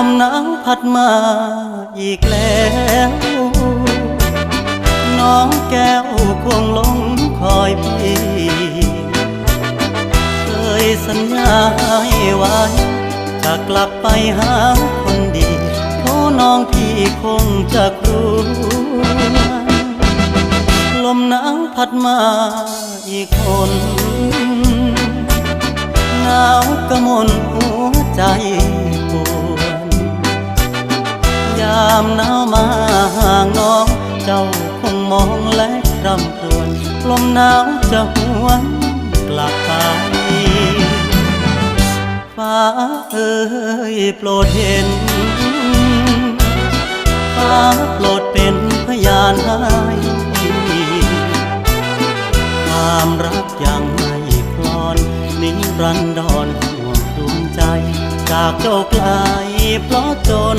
มหนาวพัดมาอีกแล้วน้องแก้วคงหลงคอยพี่เคยสัญญาให้ไว้จะกลับไปหาคนดีโอ้น้องพี่คงจะกลัวลมหนาวพัดมาอีกคนหนาวกระมนหัวใจปวดยามหนาวมาห่างน้องเจ้าคงมองและรำครวญลมหนาวจะหวนกลับไปฟ้าเอ่ยโปรดเห็นฟ้าโปรดเป็นพยานให้ความรักยังไม่คลอนนิรันดรห่วงดวงใจจากเจ้าไกลเพราะจน